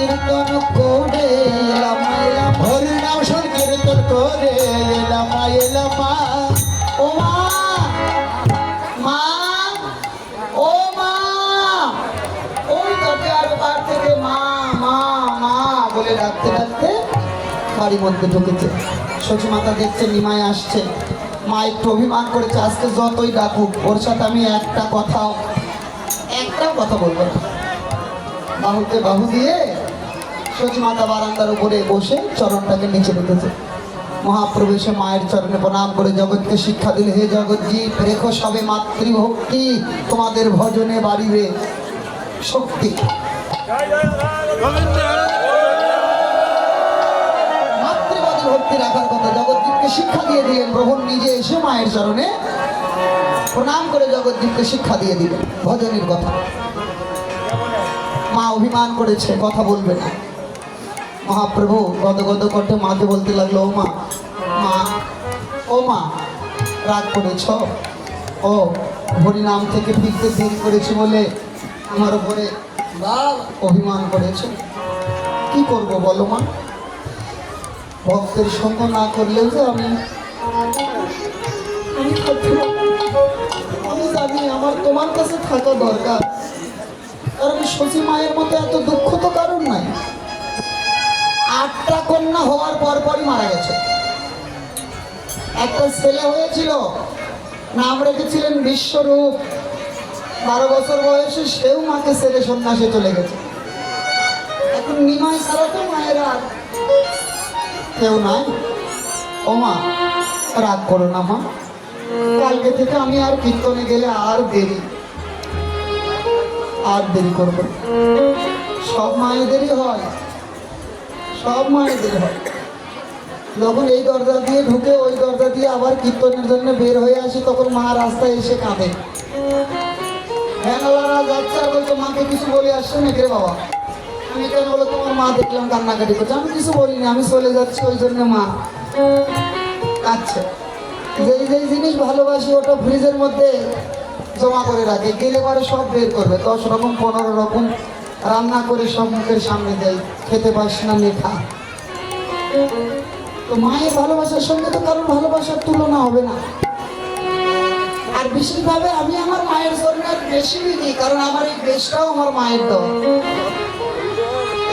কীর্তন করে এলাম এলাম, হরিনাম সংকীর্তন করে এলাম এলাম মা। ও মা, মা, ও মা, ওই তটে আর পার থেকে মা মা মা বলে ডাকতে ডাকতে বাড়ির মধ্যে ঢুকেছে। সখী মাতা দেখছে নিমাই আসছে। মা একটু অভিমান করেছে, আজকে যতই ডাকুক ওর সাথে আমি একটা কথা বলবো না। বাহুতে বাহু দিয়ে সখী মাতা বারান্দার উপরে বসে চরণটাকে নিচে রেখেছে। মহাপ্রভু এসে মায়ের চরণে প্রণাম করে জগৎকে শিক্ষা দিলে, হে জগৎজীব, রেখো সবে মাতৃভক্তি, তোমাদের ভজনে বাড়িবে শক্তি। মাতৃবাদী ভক্তি রাখার কথা জগৎজীবকে শিক্ষা দিয়ে দিলেন। প্রভু নিজে এসে মায়ের চরণে প্রণাম করে জগৎজীবকে শিক্ষা দিয়ে দিলেন ভজনের কথা। মা অভিমান করেছে, কথা বলবে না। মহাপ্রভু গদগদ কণ্ঠে মাকে বলতে লাগলো, ও মা, মা, ও মা, রাগ করেছ? ও হরিনাম থেকে ফিরতে দেরি করেছি বলে আমার উপরে অভিমান করেছ? কি করব বলো মা? ভক্তের সঙ্গ না করলে যে আমি জানি আমার তোমার কাছে থাকা দরকার। কারণ শশী মায়ের মতো এত দুঃখ তো কারণ নাই। 8টা কন্যা হওয়ার পরপরই মারা গেছে। একটা ছেলে হয়েছিল, নাম রেখেছিলেন বিশ্বরূপ। 12 বছর বয়সে সেও মাকে ছেড়ে সন্ন্যাসে চলে গেছে। এখন নিমাই ছাড়া তো মায়ের আর কেউ নাই। ও মা, রাগ করো না মা। কালকে থেকে আমি আর কীর্তনে গেলে আর দেরি করবো। সব মায়েদেরই হয়, সব মায়েদের হয়। যখন এই দরজা দিয়ে ঢুকে ওই দরজা দিয়ে আবার কীর্তনের জন্য বের হয়ে আসি, তখন মা রাস্তায় এসে কাঁদে। ভ্যানওয়ালারা যাচ্ছে আর বলছে, মাকে কিছু বলে আসছে নাকি রে বাবা? আমি কেন বলো, তোমার মা দেখলাম কান্নাকাটি করছে। আমি কিছু বলিনি, আমি চলে যাচ্ছি, ওই জন্য মা কাঁদছে। যেই জিনিস ভালোবাসি ওটা ফ্রিজের মধ্যে জমা করে রাখে, গেলে পরে সব বের করবে। 10 রকম 15 রকম রান্না করে সব মুখের সামনে দেয়, খেতে পাস না লেখা। তো মায়ের ভালোবাসার সঙ্গে তো কারণ ভালোবাসার তুলনা হবে না। আর বিশেষভাবে আমি আমার মায়ের জন্য আর বেশি দিই, কারণ আমার এই বেশটাও আমার মায়ের দেওয়া।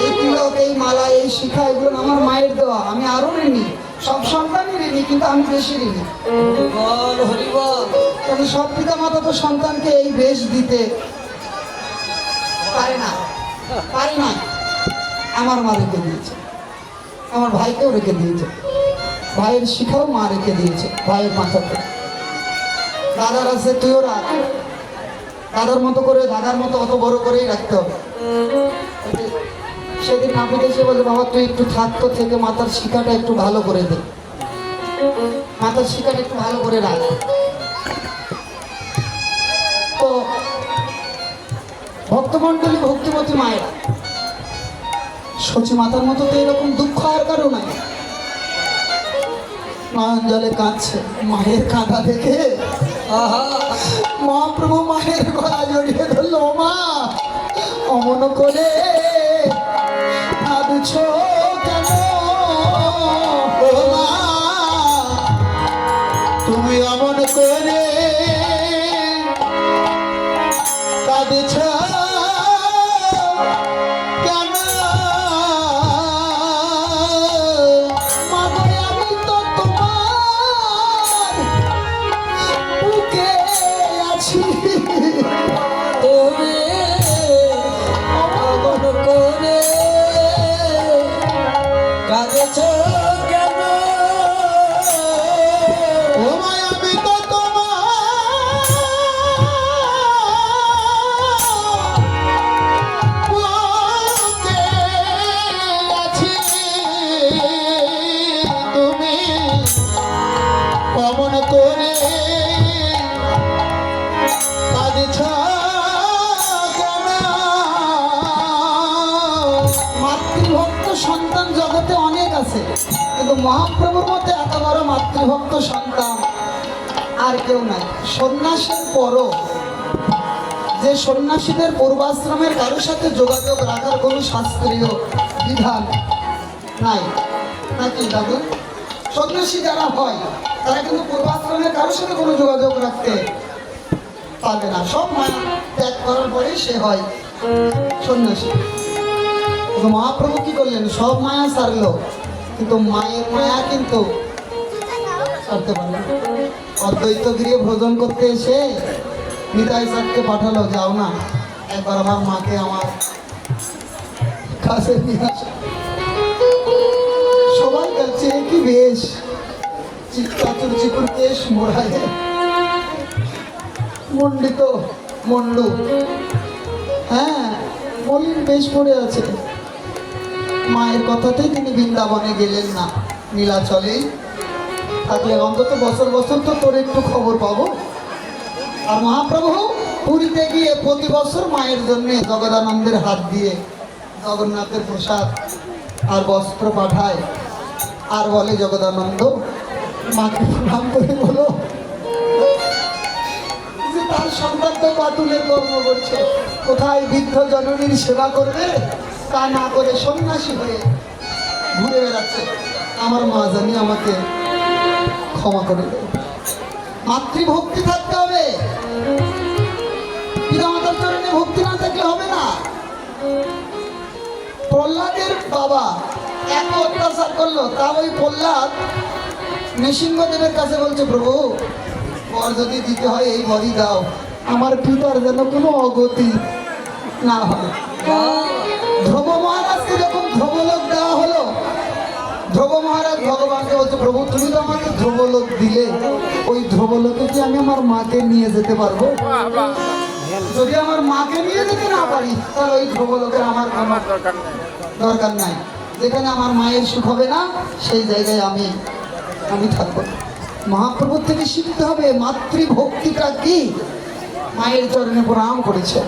এই তিলক, এই মালা, এই শিখা, এগুলো আমার মায়ের দেওয়া। আমি আরো ঋণী, সব সন্তানই ঋণী, কিন্তু আমি বেশি ঋণী। কারণ সব পিতা মাতা তো সন্তানকে এই বেশ দিতে পারে না। আমার মা রেখে দিয়েছে, আমার ভাইকেও রেখে দিয়েছে, ভাইয়ের শিখাও মা রেখে দিয়েছে ভাইয়ের মাথাতে। দাদার আছে, তুইও রাখ। দাদার মতো করে, দাদার মতো অত বড় করেই রাখতে হবে। সেদিন নাপিত এসে বলছে, বাবা তুই একটু থাকতো থেকে মাথার শিখাটা একটু ভালো করে দে, মাথার শিখাটা একটু ভালো করে রাখ। তো ভক্তমণ্ডলী, ভক্তিমতী মায়েরা, শচী মাতার মতো তো এরকম দুঃখ আর কারো নাই। নয়ন জলে কাঁদছে মায়ের কাঁদা দেখে। মহাপ্রভু মায়ের গলা জড়িয়ে ধরল, মা অমন করে কাঁদছো কেন? ও মা, তুমি অমন করে কাঁদছো কেন? মাগো আমি তো তোমার বুকে আছি, তুমি অমন করে কাঁদছো কেন? ও মা, আমি তো তোমার বুকে আছি, তুমি অমন করে কাঁদছো কেন? মাতৃভক্ত সন্তান জগতে অনেক আছে, কিন্তু মহাপ্রভুর মধ্যে এত বড় মাতৃভক্ত সন্তান আর কেউ নাই। সন্ন্যাসের পরও যে সন্ন্যাসীদের পূর্বাশ্রমের কারোর সাথে যোগাযোগ রাখার কোনো শাস্ত্রীয় বিধান নাই নাকি দাদু? সন্ন্যাসী যারা হয় তারা কিন্তু পূর্বাশ্রমের কারোর সাথে কোনো যোগাযোগ রাখতে পারবে না। সব মায়া ত্যাগ করার পরে সে হয় সন্ন্যাসী। তো মহাপ্রভু কি করলেন? সব মায়া সারলো, কিন্তু মায়ের মায়া কিন্তু ছাড়তে পারলেন। অদ্বৈত গৃহে ভোজন করতে এসে নিতাই স্যারকে পাঠালো, যাও না একবার আমার মাকে আমার কাছে নিয়ে আসো। সবাই কাছে কি বেশ, চাচুর চিকুর কেশ মোড়ায়, মন্ডিত মন্ডু, হ্যাঁ মলিন বেশ পড়ে আছে। মায়ের কথাতেই তিনি বৃন্দাবনে গেলেন না, নীলাচলেই থাকলেন। অন্তত বছর বছর তো তোর একটু খবর পাবো। আর মহাপ্রভু পুরীতে গিয়ে প্রতি বছর মায়ের জন্য জগদানন্দের হাত দিয়ে জগন্নাথের প্রসাদ আর বস্ত্র পাঠায়, আর বলে জগদানন্দ মাকে প্রণাম করে বলো যে তার সন্তান তো বাতুলের কর্ম করছে, কোথায় বৃদ্ধ জননীর সেবা করবে তা না করে সন্ন্যাসী হয়ে ঘুরে বেড়াচ্ছে। আমার মা জানি আমাকে ক্ষমা করে দেবে। মাতৃভক্তি থাকতে হবে, পিতামাতার চরণে ভক্তি না থাকলে হবে না। প্রহ্লাদের বাবা এত অত্যাচার করলো, তা ওই প্রহ্লাদ নৃসিংহদেবের কাছে বলছে, প্রভু বর যদি দিতে হয় এই বরই দাও, আমার পিতার যেন কোনো অগতি না হয়। ধ্রুব মহারাজকে যখন ধ্রুবলোক দেওয়া হলো, ধ্রুব মহারাজ ভগবানকে বলছে, প্রভু তুমি তো আমাকে ধ্রুবলোক দিলে, ওই ধ্রুবলোকে কি আমি আমার মাকে নিয়ে যেতে পারবো? যদি আমার মাকে নিয়ে যেতে না পারি তাহলে ওই ধ্রুবলোকের আমার কোনো দরকার নাই। যেখানে আমার মায়ের সুখ হবে না সেই জায়গায় আমি থাকবো। মহাপ্রভুর থেকে শিখতে হবে মাতৃভক্তিটা কি। মায়ের চরণে প্রণাম করেছে,